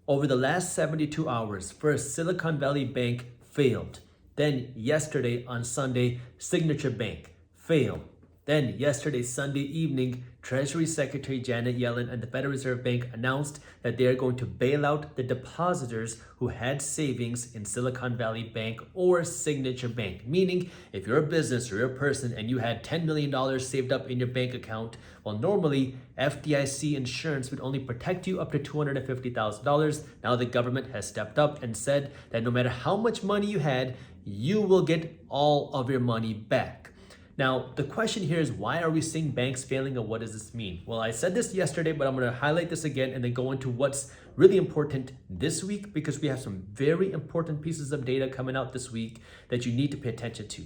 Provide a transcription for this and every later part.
Over the last 72 hours, first Silicon Valley Bank failed. Then yesterday on Sunday, Signature Bank failed. Then yesterday, Sunday evening, Treasury Secretary Janet Yellen and the Federal Reserve Bank announced that they are going to bail out the depositors who had savings in Silicon Valley Bank or Signature Bank. Meaning, if you're a business or you're a person and you had $10 million saved up in your bank account, well, normally FDIC insurance would only protect you up to $250,000. Now the government has stepped up and said that no matter how much money you had, you will get all of your money back. Now, the question here is, why are we seeing banks failing and what does this mean? Well, I said this yesterday, but I'm going to highlight this again and then go into what's really important this week, because we have some very important pieces of data coming out this week that you need to pay attention to.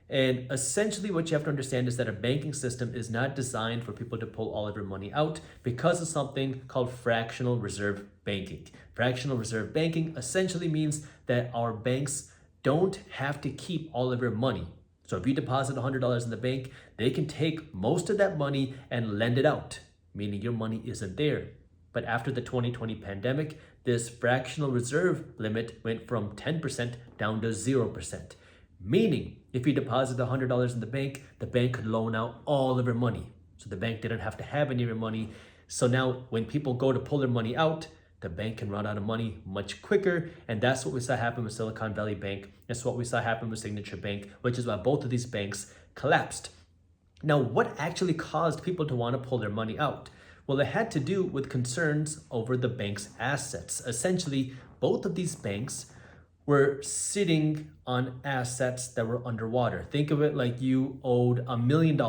And essentially what you have to understand is that a banking system is not designed for people to pull all of your money out because of something called fractional reserve banking. Fractional reserve banking essentially means that our banks don't have to keep all of your money. So if you deposit $100 in the bank, they can take most of that money and lend it out, meaning your money isn't there. But after the 2020 pandemic, this fractional reserve limit went from 10% down to 0%. Meaning, if you deposit $100 in the bank could loan out all of your money. So the bank didn't have to have any of your money. So now when people go to pull their money out, the bank can run out of money much quicker. And that's what we saw happen with Silicon Valley Bank. That's what we saw happen with Signature Bank, which is why both of these banks collapsed. Now, what actually caused people to want to pull their money out? Well, it had to do with concerns over the bank's assets. Essentially, both of these banks were sitting on assets that were underwater. Think of it like you owed $1 million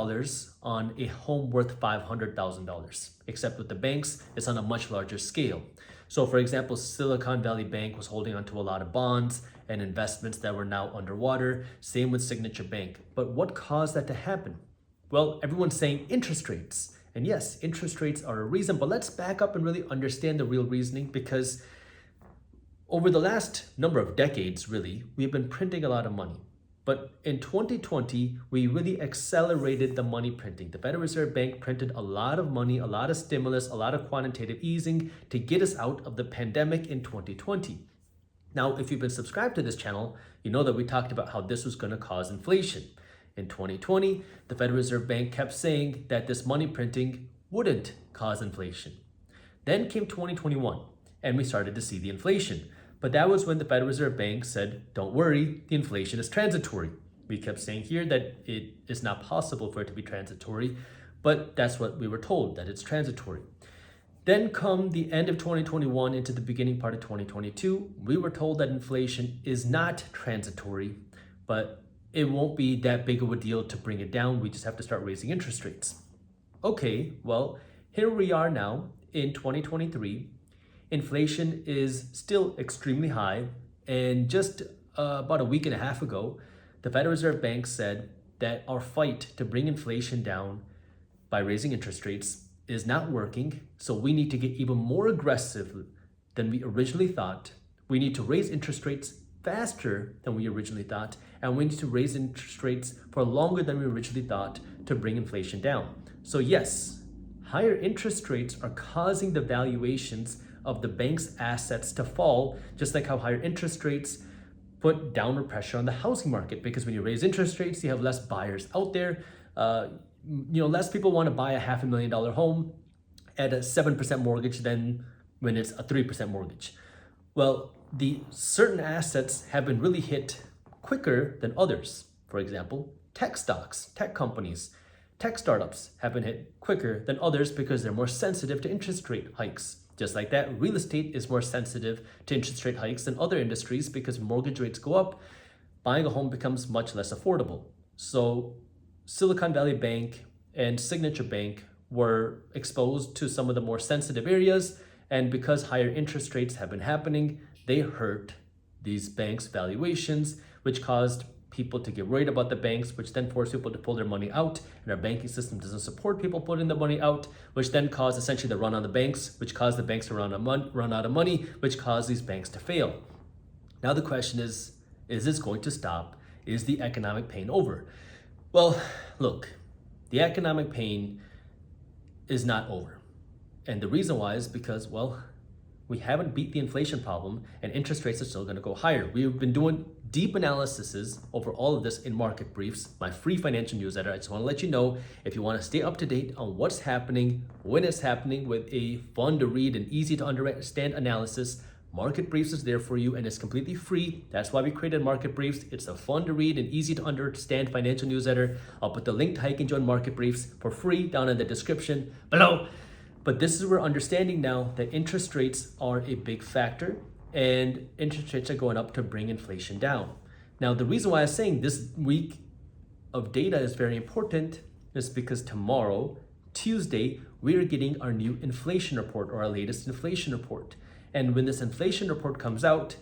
on a home worth $500,000, except with the banks, it's on a much larger scale. So for example, Silicon Valley Bank was holding onto a lot of bonds and investments that were now underwater. Same with Signature Bank. But what caused that to happen? Well, everyone's saying interest rates. And yes, interest rates are a reason, but let's back up and really understand the real reasoning, because over the last number of decades, really, we've been printing a lot of money. But in 2020, we really accelerated the money printing. The Federal Reserve Bank printed a lot of money, a lot of stimulus, a lot of quantitative easing to get us out of the pandemic in 2020. Now, if you've been subscribed to this channel, you know that we talked about how this was going to cause inflation. In 2020, the Federal Reserve Bank kept saying that this money printing wouldn't cause inflation. Then came 2021, and we started to see the inflation. But that was when the Federal Reserve Bank said, don't worry, the inflation is transitory. We kept saying here that it is not possible for it to be transitory, but that's what we were told, that it's transitory. Then come the end of 2021 into the beginning part of 2022, we were told that inflation is not transitory, but it won't be that big of a deal to bring it down. We just have to start raising interest rates. Okay, well, here we are now in 2023. Inflation is still extremely high, and just about a week and a half ago, the Federal Reserve Bank said that our fight to bring inflation down by raising interest rates is not working, so we need to get even more aggressive than we originally thought. We need to raise interest rates faster than we originally thought, and we need to raise interest rates for longer than we originally thought to bring inflation down. So yes, higher interest rates are causing the valuations of the bank's assets to fall, just like how higher interest rates put downward pressure on the housing market, because when you raise interest rates, you have less buyers out there. Less people want to buy a $500,000 home at a 7% mortgage than when it's a 3% mortgage. Well, the certain assets have been really hit quicker than others. For example, tech stocks, tech companies, tech startups have been hit quicker than others because they're more sensitive to interest rate hikes. Just like that, real estate is more sensitive to interest rate hikes than other industries, because mortgage rates go up, buying a home becomes much less affordable. So Silicon Valley Bank and Signature Bank were exposed to some of the more sensitive areas, and because higher interest rates have been happening, they hurt these banks' valuations, which caused people to get worried about the banks, which then forced people to pull their money out, and our banking system doesn't support people pulling their money out, which then caused essentially the run on the banks, which caused the banks to run out of money, which caused these banks to fail. Now the question is this going to stop? Is the economic pain over? Well, look, the economic pain is not over. And the reason why is because, well, We haven't beat the inflation problem, and interest rates are still going to go higher. We've been doing deep analyses over all of this in Market Briefs, my free financial newsletter. I just want to let you know, if you want to stay up to date on what's happening, when it's happening, with a fun to read and easy to understand analysis, Market Briefs is there for you, and it's completely free. That's why we created Market Briefs. It's a fun to read and easy to understand financial newsletter. I'll put the link to how you can join Market Briefs for free down in the description below. But this is where we're understanding now that interest rates are a big factor, and interest rates are going up to bring inflation down. Now, the reason why I'm saying this week of data is very important is because tomorrow, Tuesday, we are getting our new inflation report, or our latest inflation report. And when this inflation report comes out,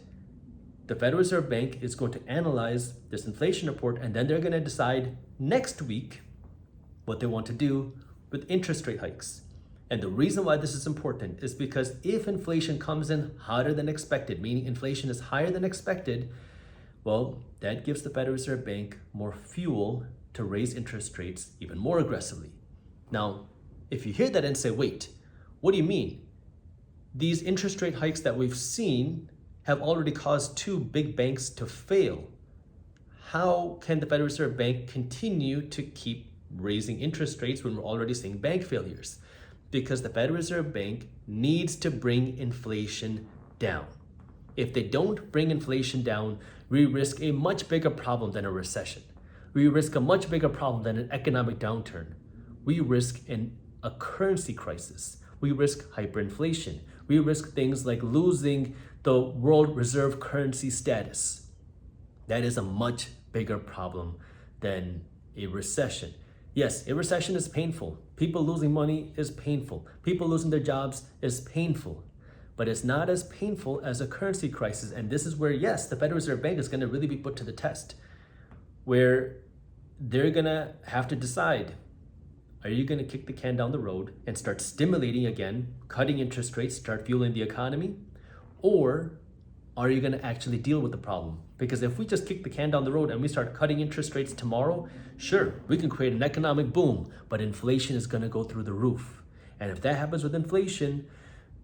the Federal Reserve Bank is going to analyze this inflation report, and then they're going to decide next week what they want to do with interest rate hikes. And the reason why this is important is because if inflation comes in hotter than expected, meaning inflation is higher than expected, well, that gives the Federal Reserve Bank more fuel to raise interest rates even more aggressively. Now, if you hear that and say, wait, what do you mean? These interest rate hikes that we've seen have already caused two big banks to fail. How can the Federal Reserve Bank continue to keep raising interest rates when we're already seeing bank failures? Because the Federal Reserve Bank needs to bring inflation down. If they don't bring inflation down, we risk a much bigger problem than a recession. We risk a much bigger problem than an economic downturn. We risk a currency crisis. We risk hyperinflation. We risk things like losing the world reserve currency status. That is a much bigger problem than a recession. Yes, a recession is painful. People losing money is painful. People losing their jobs is painful. But it's not as painful as a currency crisis. And this is where, yes, the Federal Reserve Bank is going to really be put to the test, where they're going to have to decide, are you going to kick the can down the road and start stimulating again, cutting interest rates, start fueling the economy? Or are you going to actually deal with the problem? Because if we just kick the can down the road and we start cutting interest rates tomorrow, sure, we can create an economic boom, but inflation is going to go through the roof. And if that happens with inflation,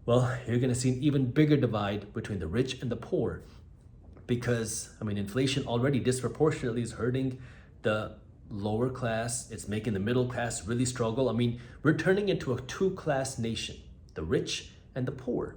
well, you're going to see an even bigger divide between the rich and the poor. Because, inflation already disproportionately is hurting the lower class. It's making the middle class really struggle. We're turning into a two-class nation, the rich and the poor.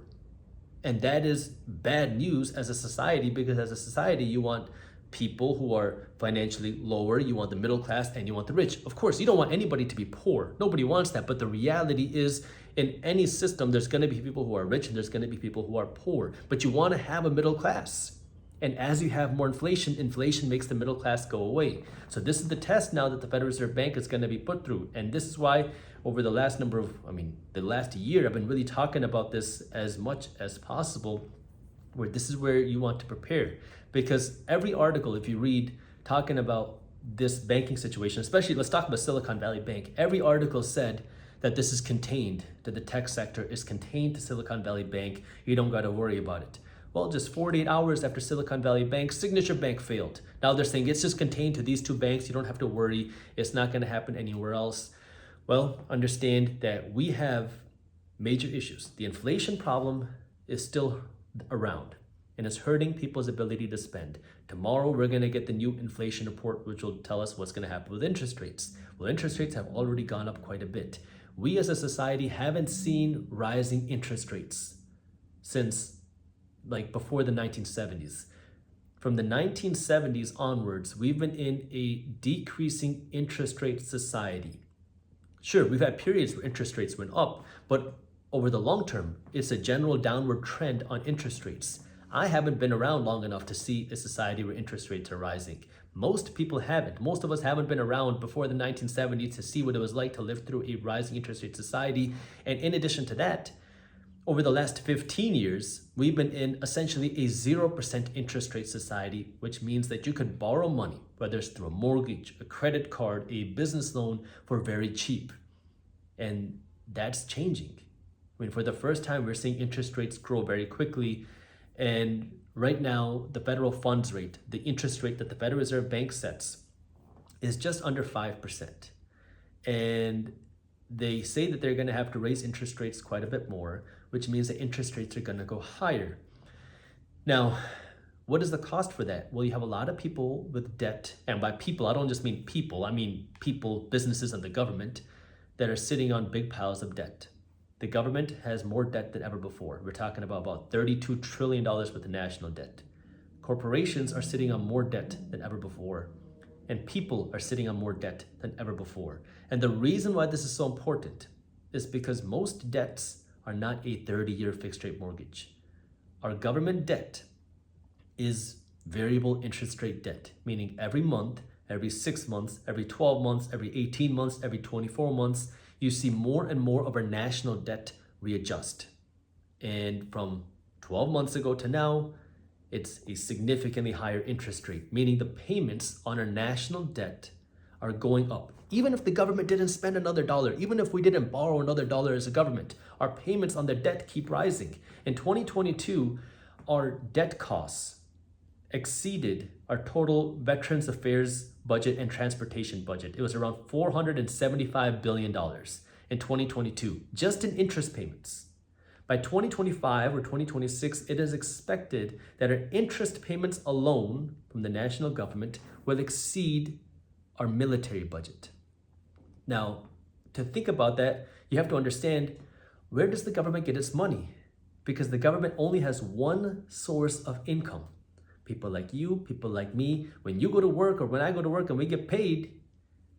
And that is bad news as a society, because as a society, you want people who are financially lower, you want the middle class, and you want the rich. Of course, you don't want anybody to be poor. Nobody wants that. But the reality is, in any system, there's going to be people who are rich and there's going to be people who are poor. But you want to have a middle class. And as you have more inflation, inflation makes the middle class go away. So this is the test now that the Federal Reserve Bank is going to be put through. And this is why over the last the last year, I've been really talking about this as much as possible, where this is where you want to prepare. Because every article, if you read, talking about this banking situation, especially let's talk about Silicon Valley Bank, every article said that this is contained, that the tech sector is contained to Silicon Valley Bank. You don't got to worry about it. Well, just 48 hours after Silicon Valley Bank, Signature Bank failed. Now they're saying it's just contained to these two banks. You don't have to worry. It's not going to happen anywhere else. Well, understand that we have major issues. The inflation problem is still around, and it's hurting people's ability to spend. Tomorrow, we're going to get the new inflation report, which will tell us what's going to happen with interest rates. Well, interest rates have already gone up quite a bit. We as a society haven't seen rising interest rates since before the 1970s. From the 1970s onwards, we've been in a decreasing interest rate society. Sure, we've had periods where interest rates went up, but over the long term, it's a general downward trend on interest rates. I haven't been around long enough to see a society where interest rates are rising. Most people haven't. Most of us haven't been around before the 1970s to see what it was like to live through a rising interest rate society. And in addition to that, over the last 15 years, we've been in essentially a 0% interest rate society, which means that you could borrow money, whether it's through a mortgage, a credit card, a business loan, for very cheap. And that's changing. For the first time, we're seeing interest rates grow very quickly. And right now, the federal funds rate, the interest rate that the Federal Reserve Bank sets, is just under 5%. And they say that they're going to have to raise interest rates quite a bit more, which means the interest rates are going to go higher. Now, what is the cost for that? Well, you have a lot of people with debt, and by people, I don't just mean people, I mean people, businesses, and the government that are sitting on big piles of debt. The government has more debt than ever before. We're talking about $32 trillion worth of national debt. Corporations are sitting on more debt than ever before, and people are sitting on more debt than ever before. And the reason why this is so important is because most debts are not a 30-year fixed rate mortgage. Our government debt is variable interest rate debt, meaning every month, every 6 months, every 12 months, every 18 months, every 24 months, you see more and more of our national debt readjust. And from 12 months ago to now, it's a significantly higher interest rate, meaning the payments on our national debt are going up. Even if the government didn't spend another dollar, even if we didn't borrow another dollar as a government, our payments on the debt keep rising. In 2022, our debt costs exceeded our total Veterans Affairs budget and transportation budget. It was around $475 billion in 2022, just in interest payments. By 2025 or 2026, it is expected that our interest payments alone from the national government will exceed our military budget. Now, to think about that, you have to understand, where does the government get its money? Because the government only has one source of income. People like you, people like me, when you go to work or when I go to work and we get paid,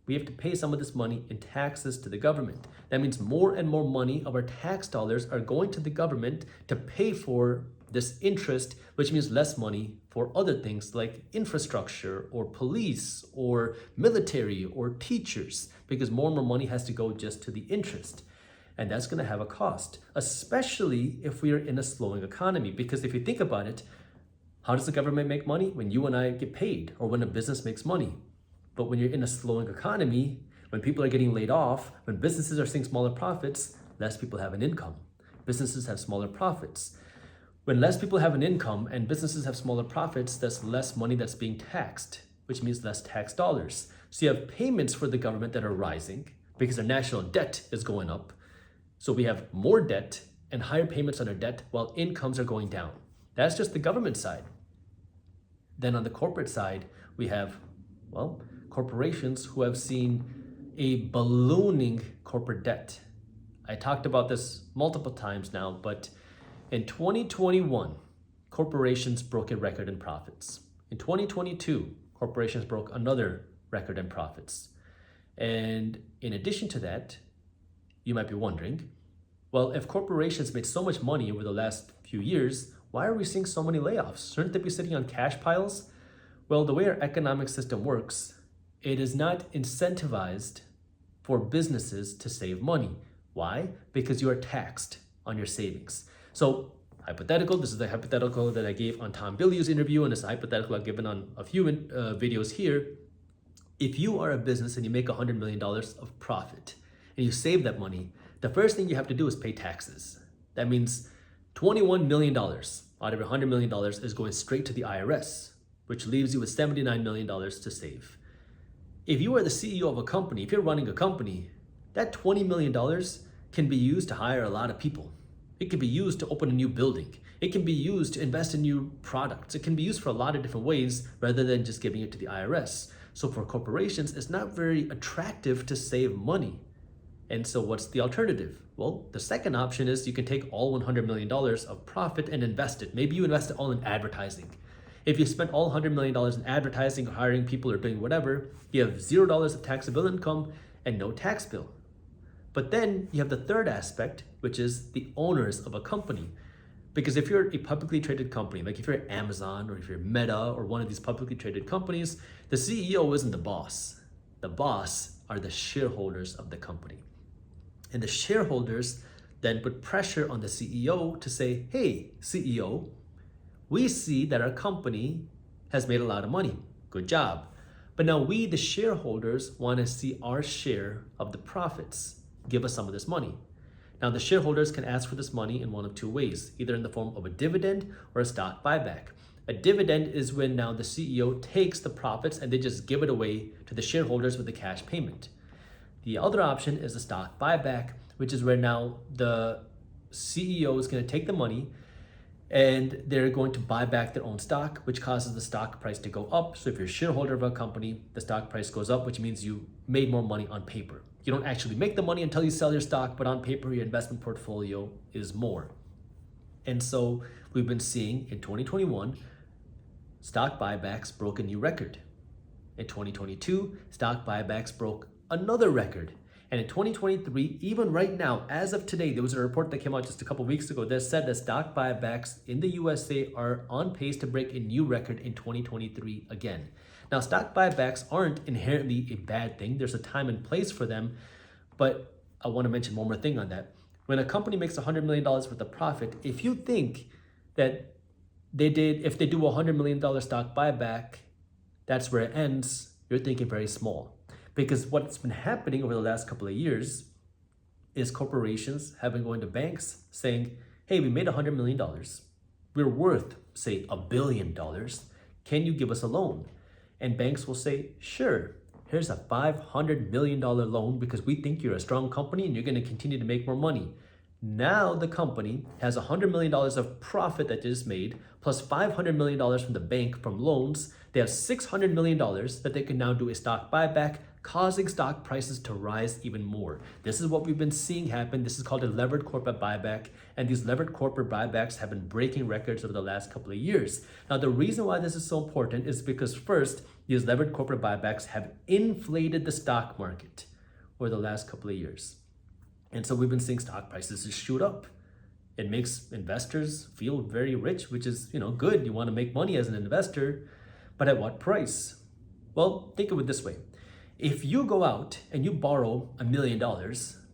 we have to pay some of this money in taxes to the government. That means more and more money of our tax dollars are going to the government to pay for this interest, which means less money for other things like infrastructure or police or military or teachers, because more and more money has to go just to the interest. And that's going to have a cost, especially if we are in a slowing economy. Because if you think about it, how does the government make money? When you and I get paid, or when a business makes money. But when you're in a slowing economy, when people are getting laid off, when businesses are seeing smaller profits, less people have an income. Businesses have smaller profits. When less people have an income and businesses have smaller profits, there's less money that's being taxed, which means less tax dollars. So you have payments for the government that are rising because our national debt is going up. So we have more debt and higher payments on our debt while incomes are going down. That's just the government side. Then on the corporate side, we have, corporations who have seen a ballooning corporate debt. I talked about this multiple times now, but in 2021, corporations broke a record in profits. In 2022, corporations broke another record in profits. And in addition to that, you might be wondering, well, if corporations made so much money over the last few years, why are we seeing so many layoffs? Shouldn't they be sitting on cash piles? Well, the way our economic system works, it is not incentivized for businesses to save money. Why? Because you are taxed on your savings. So, hypothetical, this is the hypothetical that I gave on Tom Bilyeu's interview, and it's a hypothetical I've given on a few videos here. If you are a business and you make $100 million of profit and you save that money, the first thing you have to do is pay taxes. That means $21 million out of $100 million is going straight to the IRS, which leaves you with $79 million to save. If you are the CEO of a company, if you're running a company, that $20 million can be used to hire a lot of people. It can be used to open a new building. It can be used to invest in new products. It can be used for a lot of different ways rather than just giving it to the IRS. So for corporations, it's not very attractive to save money. And so what's the alternative? Well, the second option is you can take all $100 million of profit and invest it. Maybe you invest it all in advertising. If you spend all $100 million in advertising or hiring people or doing whatever, you have $0 of taxable income and no tax bill. But then you have the third aspect, which is the owners of a company. Because if you're a publicly traded company, like if you're Amazon or if you're Meta or one of these publicly traded companies, the CEO isn't the boss. The boss are the shareholders of the company. And the shareholders then put pressure on the CEO to say, hey, CEO, we see that our company has made a lot of money. Good job. But now we, the shareholders, want to see our share of the profits. Give us some of this money. Now the shareholders can ask for this money in one of two ways, either in the form of a dividend or a stock buyback. A dividend is when now the CEO takes the profits and they just give it away to the shareholders with a cash payment. The other option is a stock buyback, which is where now the CEO is going to take the money and they're going to buy back their own stock, which causes the stock price to go up. So if you're a shareholder of a company, the stock price goes up, which means you made more money on paper. You don't actually make the money until you sell your stock, but on paper, your investment portfolio is more. And so we've been seeing in 2021, stock buybacks broke a new record. In 2022, stock buybacks broke another record. And in 2023, even right now, as of today, there was a report that came out just a couple weeks ago that said that stock buybacks in the USA are on pace to break a new record in 2023 again. Now, stock buybacks aren't inherently a bad thing. There's a time and place for them. But I want to mention one more thing on that. When a company makes $100 million worth of profit, if you think that if they do a $100 million stock buyback, that's where it ends, you're thinking very small. Because what's been happening over the last couple of years is corporations have been going to banks saying, hey, we made $100 million. We're worth, say, $1 billion. Can you give us a loan? And banks will say, sure, here's a $500 million loan because we think you're a strong company and you're going to continue to make more money. Now the company has $100 million of profit that they just made, plus $500 million from the bank from loans. They have $600 million that they can now do a stock buyback, causing stock prices to rise even more. This is what we've been seeing happen. This is called a levered corporate buyback. And these levered corporate buybacks have been breaking records over the last couple of years. Now, the reason why this is so important is because first, these levered corporate buybacks have inflated the stock market over the last couple of years. And so we've been seeing stock prices just shoot up. It makes investors feel very rich, which is, good. You want to make money as an investor, but at what price? Well, think of it this way. If you go out and you borrow $1 million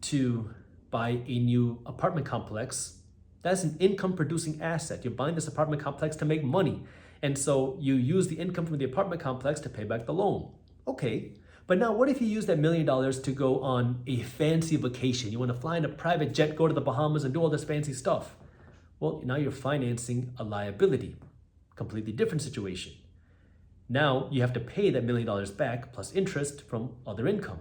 to buy a new apartment complex, that's an income producing asset. You're buying this apartment complex to make money. And so you use the income from the apartment complex to pay back the loan. Okay, but now what if you use that $1 million to go on a fancy vacation? You want to fly in a private jet, go to the Bahamas and do all this fancy stuff. Well, now you're financing a liability. Completely different situation. Now you have to pay that $1 million back plus interest from other income.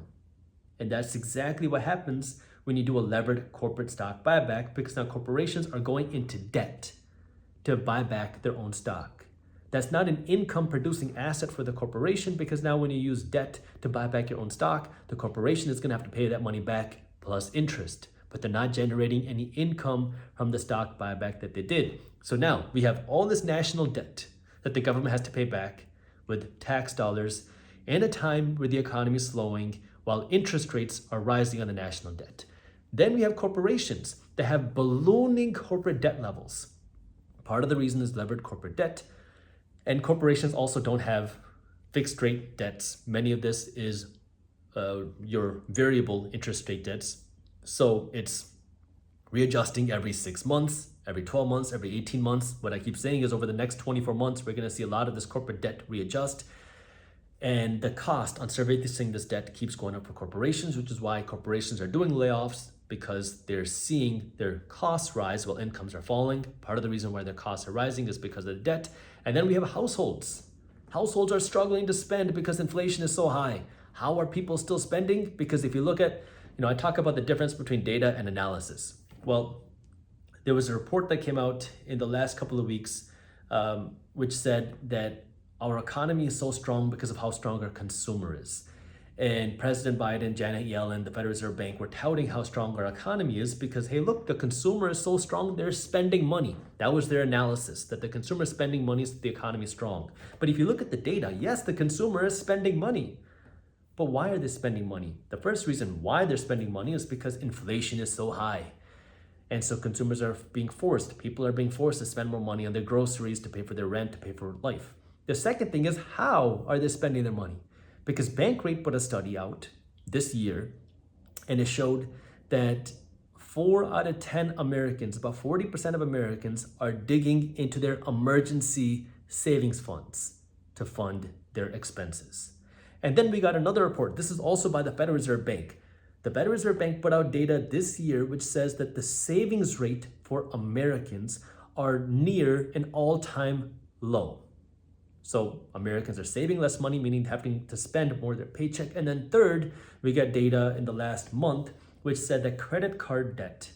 And that's exactly what happens when you do a levered corporate stock buyback, because now corporations are going into debt to buy back their own stock. That's not an income producing asset for the corporation, because now when you use debt to buy back your own stock, the corporation is going to have to pay that money back plus interest, but they're not generating any income from the stock buyback that they did. So now we have all this national debt that the government has to pay back with tax dollars in a time where the economy is slowing while interest rates are rising on the national debt. Then we have corporations that have ballooning corporate debt levels. Part of the reason is levered corporate debt. And corporations also don't have fixed rate debts. Many of this is your variable interest rate debts. So it's readjusting every 6 months, every 12 months, every 18 months. What I keep saying is over the next 24 months, we're going to see a lot of this corporate debt readjust. And the cost on servicing this debt keeps going up for corporations, which is why corporations are doing layoffs, because they're seeing their costs rise while incomes are falling. Part of the reason why their costs are rising is because of the debt. And then we have households. Households are struggling to spend because inflation is so high. How are people still spending? Because if you look at, I talk about the difference between data and analysis. Well, there was a report that came out in the last couple of weeks, which said that our economy is so strong because of how strong our consumer is. And President Biden, Janet Yellen, the Federal Reserve Bank were touting how strong our economy is because, hey, look, the consumer is so strong, they're spending money. That was their analysis, that the consumer is spending money so the economy is strong. But if you look at the data, yes, the consumer is spending money. But why are they spending money? The first reason why they're spending money is because inflation is so high. And so consumers are being forced, people are being forced to spend more money on their groceries, to pay for their rent, to pay for life. The second thing is, how are they spending their money? Because Bankrate put a study out this year, and it showed that 4 out of 10 Americans, about 40% of Americans, are digging into their emergency savings funds to fund their expenses. And then we got another report. This is also by the Federal Reserve Bank. The Federal Reserve Bank put out data this year which says that the savings rate for Americans are near an all-time low. So Americans are saving less money, meaning having to spend more of their paycheck. And then third, we got data in the last month which said that credit card debt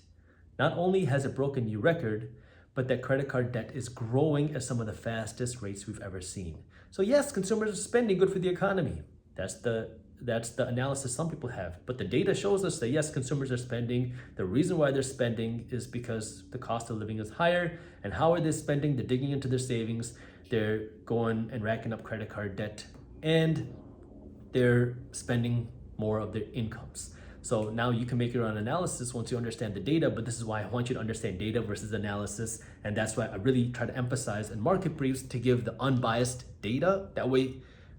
Not only has it broken new record, but that credit card debt is growing at some of the fastest rates we've ever seen. So yes, consumers are spending, good for the economy. That's the analysis some people have. But the data shows us that yes, consumers are spending. The reason why they're spending is because the cost of living is higher. And how are they spending? They're digging into their savings. They're going and racking up credit card debt, and they're spending more of their incomes. So now you can make your own analysis once you understand the data, but this is why I want you to understand data versus analysis. And that's why I really try to emphasize in market briefs to give the unbiased data. That way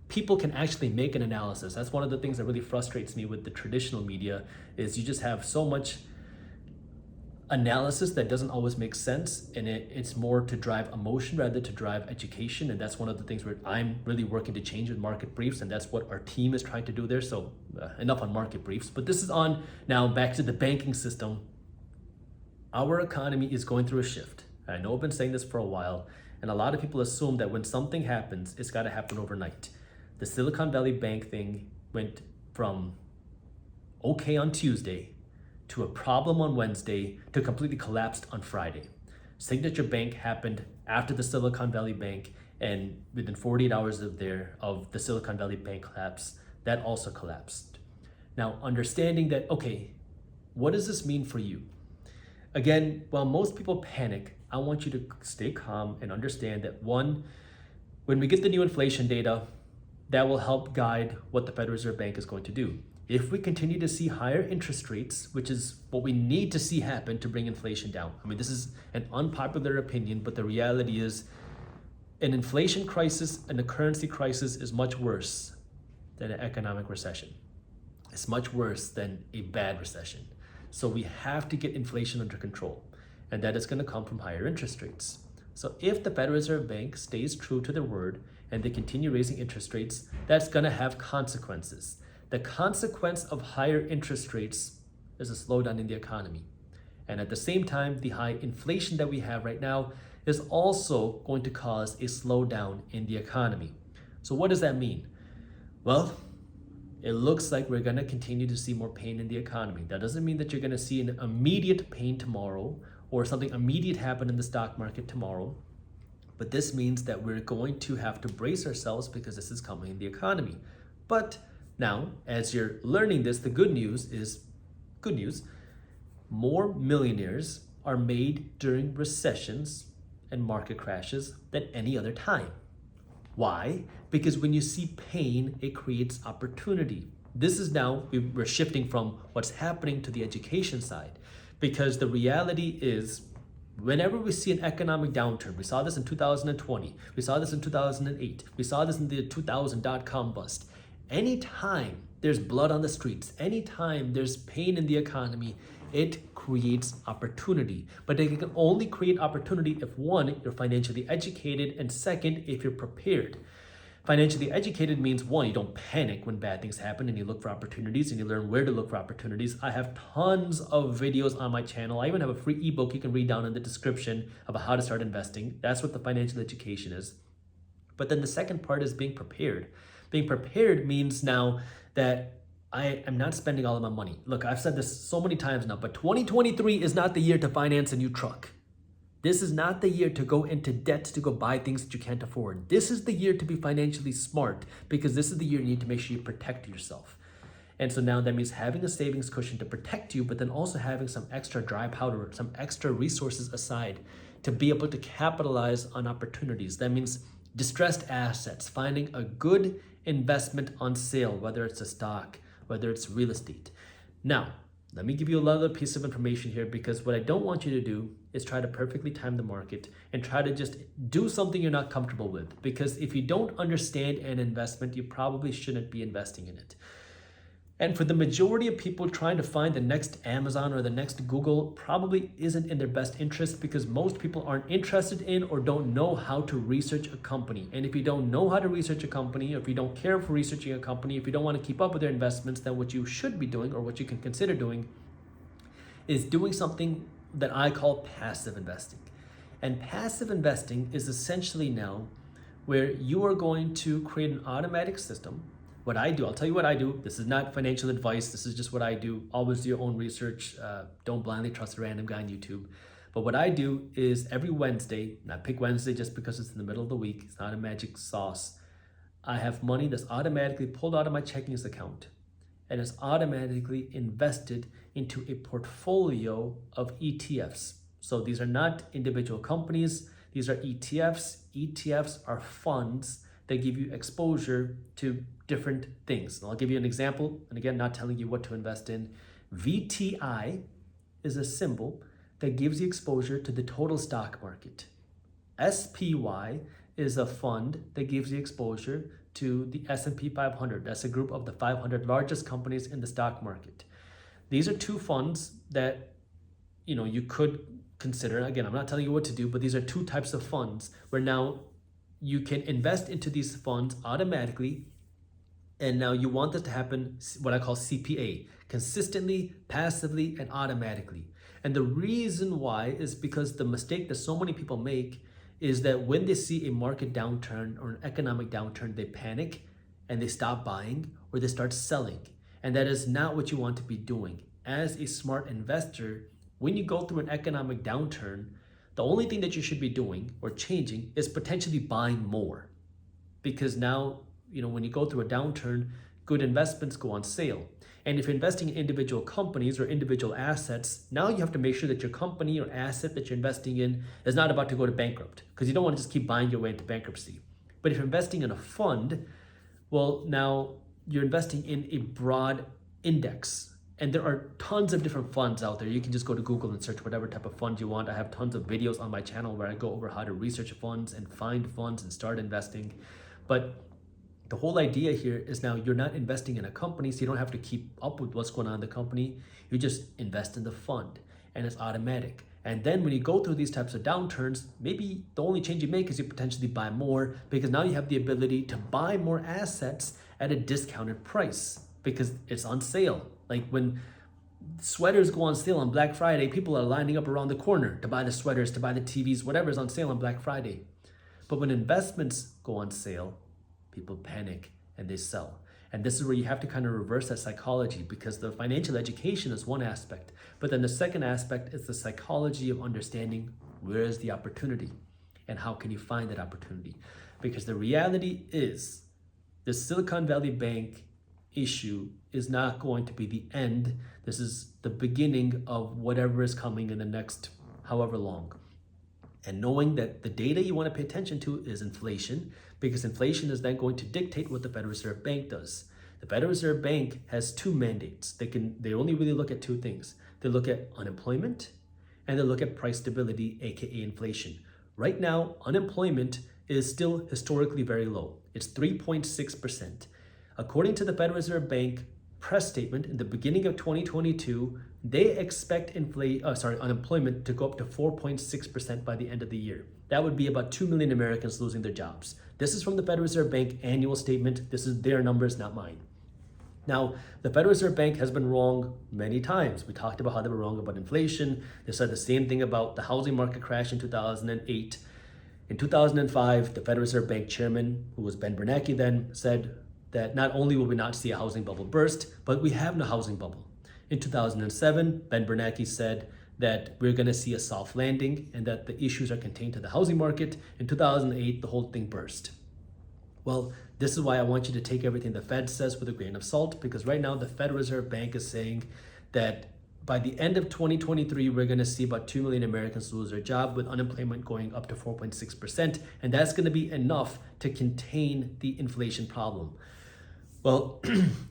people can actually make an analysis. That's one of the things that really frustrates me with the traditional media, is you just have so much analysis that doesn't always make sense, and it's more to drive emotion rather to drive education. And that's one of the things where I'm really working to change with market briefs, and that's what our team is trying to do there. So enough on market briefs, but this is on now back to the banking system. Our economy is going through a shift. I know I've been saying this for a while, and a lot of people assume that when something happens, it's got to happen overnight. The Silicon Valley Bank thing went from okay on Tuesday to a problem on Wednesday to completely collapsed on Friday. Signature Bank happened after the Silicon Valley Bank, and within 48 hours of the Silicon Valley Bank collapse, that also collapsed. Now, understanding that, okay, what does this mean for you? Again, while most people panic, I want you to stay calm and understand that one, when we get the new inflation data, that will help guide what the Federal Reserve Bank is going to do. If we continue to see higher interest rates, which is what we need to see happen to bring inflation down. I mean, this is an unpopular opinion, but the reality is an inflation crisis and a currency crisis is much worse than an economic recession. It's much worse than a bad recession. So we have to get inflation under control, and that is going to come from higher interest rates. So if the Federal Reserve Bank stays true to their word and they continue raising interest rates, that's going to have consequences. The consequence of higher interest rates is a slowdown in the economy. And at the same time, the high inflation that we have right now is also going to cause a slowdown in the economy. So what does that mean? Well, it looks like we're going to continue to see more pain in the economy. That doesn't mean that you're going to see an immediate pain tomorrow or something immediate happen in the stock market tomorrow. But this means that we're going to have to brace ourselves because this is coming in the economy. But now, as you're learning this, the good news is good news. More millionaires are made during recessions and market crashes than any other time. Why? Because when you see pain, it creates opportunity. This is now, we're shifting from what's happening to the education side, because the reality is whenever we see an economic downturn, we saw this in 2020, we saw this in 2008, we saw this in the 2000 dot-com bust. Anytime there's blood on the streets, anytime there's pain in the economy, it creates opportunity. But it can only create opportunity if one, you're financially educated, and second, if you're prepared. Financially educated means one, you don't panic when bad things happen and you look for opportunities and you learn where to look for opportunities. I have tons of videos on my channel. I even have a free ebook you can read down in the description about how to start investing. That's what the financial education is. But then the second part is being prepared. Being prepared means now that I am not spending all of my money. Look, I've said this so many times now, but 2023 is not the year to finance a new truck. This is not the year to go into debt to go buy things that you can't afford. This is the year to be financially smart, because this is the year you need to make sure you protect yourself. And so now that means having a savings cushion to protect you, but then also having some extra dry powder, some extra resources aside to be able to capitalize on opportunities. That means distressed assets, finding a good investment on sale, whether it's a stock, whether it's real estate. Now, let me give you another piece of information here, because what I don't want you to do is try to perfectly time the market and try to just do something you're not comfortable with. Because if you don't understand an investment, you probably shouldn't be investing in it. And for the majority of people, trying to find the next Amazon or the next Google probably isn't in their best interest, because most people aren't interested in or don't know how to research a company. And if you don't know how to research a company, or if you don't care for researching a company, if you don't want to keep up with their investments, then what you should be doing, or what you can consider doing, is doing something that I call passive investing. And passive investing is essentially now where you are going to create an automatic system what I do, I'll tell you what I do. This is not financial advice. This is just what I do. Always do your own research. Don't blindly trust a random guy on YouTube. But what I do is every Wednesday, and I pick Wednesday just because it's in the middle of the week. It's not a magic sauce. I have money that's automatically pulled out of my checking account and is automatically invested into a portfolio of ETFs. So these are not individual companies. These are ETFs. ETFs are funds that give you exposure to different things. And I'll give you an example. And again, not telling you what to invest in. VTI is a symbol that gives you exposure to the total stock market. SPY is a fund that gives you exposure to the S&P 500. That's a group of the 500 largest companies in the stock market. These are two funds that you could consider. Again, I'm not telling you what to do, but these are two types of funds where now you can invest into these funds automatically. And now you want this to happen, what I call CPA, consistently, passively, and automatically. And the reason why is because the mistake that so many people make is that when they see a market downturn or an economic downturn, they panic and they stop buying or they start selling. And that is not what you want to be doing. As a smart investor, when you go through an economic downturn, the only thing that you should be doing or changing is potentially buying more. Because now, when you go through a downturn, good investments go on sale. And if you're investing in individual companies or individual assets, now you have to make sure that your company or asset that you're investing in is not about to go to bankrupt, because you don't want to just keep buying your way into bankruptcy. But if you're investing in a fund, well, now you're investing in a broad index. And there are tons of different funds out there. You can just go to Google and search whatever type of fund you want. I have tons of videos on my channel where I go over how to research funds and find funds and start investing. But the whole idea here is now you're not investing in a company, so you don't have to keep up with what's going on in the company. You just invest in the fund and it's automatic. And then when you go through these types of downturns, maybe the only change you make is you potentially buy more, because now you have the ability to buy more assets at a discounted price because it's on sale. Like when sweaters go on sale on Black Friday, people are lining up around the corner to buy the sweaters, to buy the TVs, whatever's on sale on Black Friday. But when investments go on sale, people panic and they sell. And this is where you have to kind of reverse that psychology, because the financial education is one aspect, but then the second aspect is the psychology of understanding where is the opportunity and how can you find that opportunity. Because the reality is the Silicon Valley Bank issue is not going to be the end. This is the beginning of whatever is coming in the next however long. And knowing that the data you want to pay attention to is inflation, because inflation is then going to dictate what the Federal Reserve Bank does. The Federal Reserve Bank has two mandates. They only really look at two things. They look at unemployment and they look at price stability, aka inflation. Right now, unemployment is still historically very low. It's 3.6%. According to the Federal Reserve Bank press statement in the beginning of 2022, they expect unemployment to go up to 4.6% by the end of the year. That would be about 2 million Americans losing their jobs. This is from the Federal Reserve Bank annual statement. This is their numbers, not mine. Now, the Federal Reserve Bank has been wrong many times. We talked about how they were wrong about inflation. They said the same thing about the housing market crash in 2008. In 2005, the Federal Reserve Bank chairman, who was Ben Bernanke then, said that not only will we not see a housing bubble burst, but we have no housing bubble. In 2007, Ben Bernanke said that we're going to see a soft landing and that the issues are contained to the housing market. In 2008, the whole thing burst. Well, this is why I want you to take everything the Fed says with a grain of salt, because right now the Federal Reserve Bank is saying that by the end of 2023, we're going to see about 2 million Americans lose their job, with unemployment going up to 4.6%. And that's going to be enough to contain the inflation problem. Well,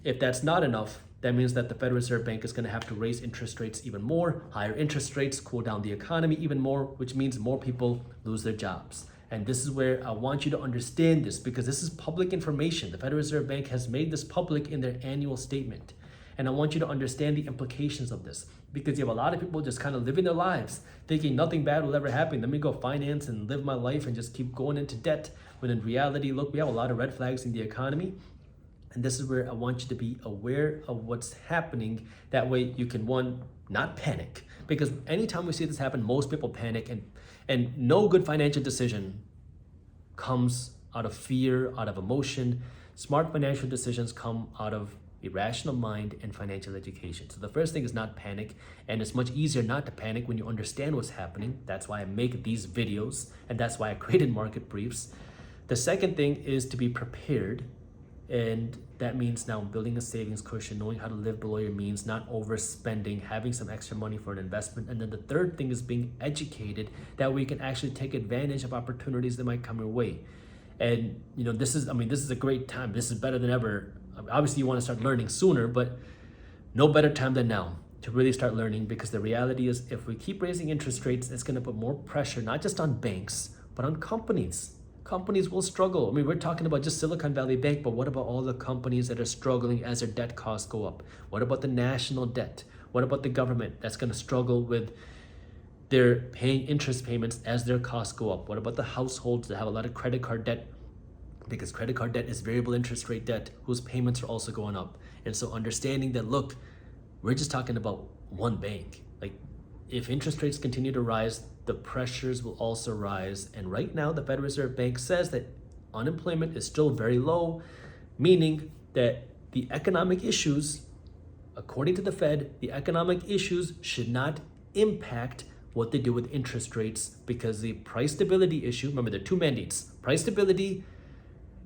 if that's not enough, that means that the Federal Reserve Bank is going to have to raise interest rates even more. Higher interest rates cool down the economy even more, which means more people lose their jobs. And this is where I want you to understand this, because this is public information. The Federal Reserve Bank has made this public in their annual statement. And I want you to understand the implications of this, because you have a lot of people just kind of living their lives thinking nothing bad will ever happen. Let me go finance and live my life and just keep going into debt. When in reality, look, we have a lot of red flags in the economy. And this is where I want you to be aware of what's happening. That way you can, one, not panic. Because anytime we see this happen, most people panic, and no good financial decision comes out of fear, out of emotion. Smart financial decisions come out of a rational mind and financial education. So the first thing is not panic, and it's much easier not to panic when you understand what's happening. That's why I make these videos, and that's why I created market briefs. The second thing is to be prepared, and that means now building a savings cushion, knowing how to live below your means, not overspending, having some extra money for an investment. And then the third thing is being educated, that we can actually take advantage of opportunities that might come your way. And this is a great time. This is better than ever. Obviously you want to start learning sooner, but no better time than now to really start learning, because the reality is if we keep raising interest rates, it's going to put more pressure, not just on banks, but on companies. Companies will struggle. I mean, we're talking about just Silicon Valley Bank, but what about all the companies that are struggling as their debt costs go up? What about the national debt? What about the government that's going to struggle with their paying interest payments as their costs go up? What about the households that have a lot of credit card debt? Because credit card debt is variable interest rate debt, whose payments are also going up. And so understanding that, look, we're just talking about one bank. Like, if interest rates continue to rise, the pressures will also rise. And right now, the Federal Reserve Bank says that unemployment is still very low, meaning that the economic issues, according to the Fed, the economic issues should not impact what they do with interest rates, because the price stability issue, remember there are two mandates, price stability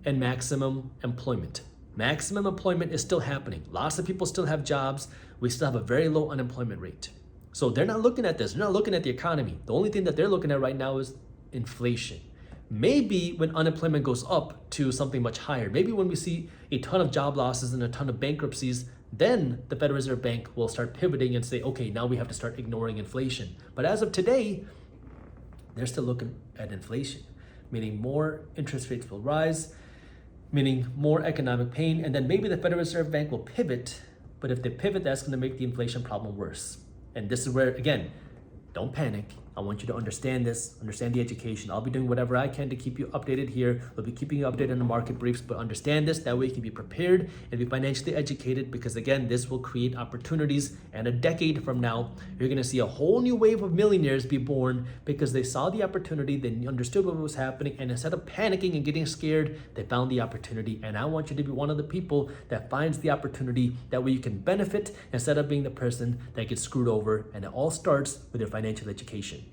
and maximum employment. Maximum employment is still happening. Lots of people still have jobs. We still have a very low unemployment rate. So they're not looking at this. They're not looking at the economy. The only thing that they're looking at right now is inflation. Maybe when unemployment goes up to something much higher, maybe when we see a ton of job losses and a ton of bankruptcies, then the Federal Reserve Bank will start pivoting and say, okay, now we have to start ignoring inflation. But as of today, they're still looking at inflation, meaning more interest rates will rise, meaning more economic pain, and then maybe the Federal Reserve Bank will pivot, but if they pivot, that's going to make the inflation problem worse. And this is where, again, don't panic. I want you to understand this, understand the education. I'll be doing whatever I can to keep you updated here. We'll be keeping you updated on the market briefs, but understand this, that way you can be prepared and be financially educated, because again, this will create opportunities. And a decade from now, you're gonna see a whole new wave of millionaires be born because they saw the opportunity, they understood what was happening, and instead of panicking and getting scared, they found the opportunity. And I want you to be one of the people that finds the opportunity, that way you can benefit instead of being the person that gets screwed over. And it all starts with your financial education.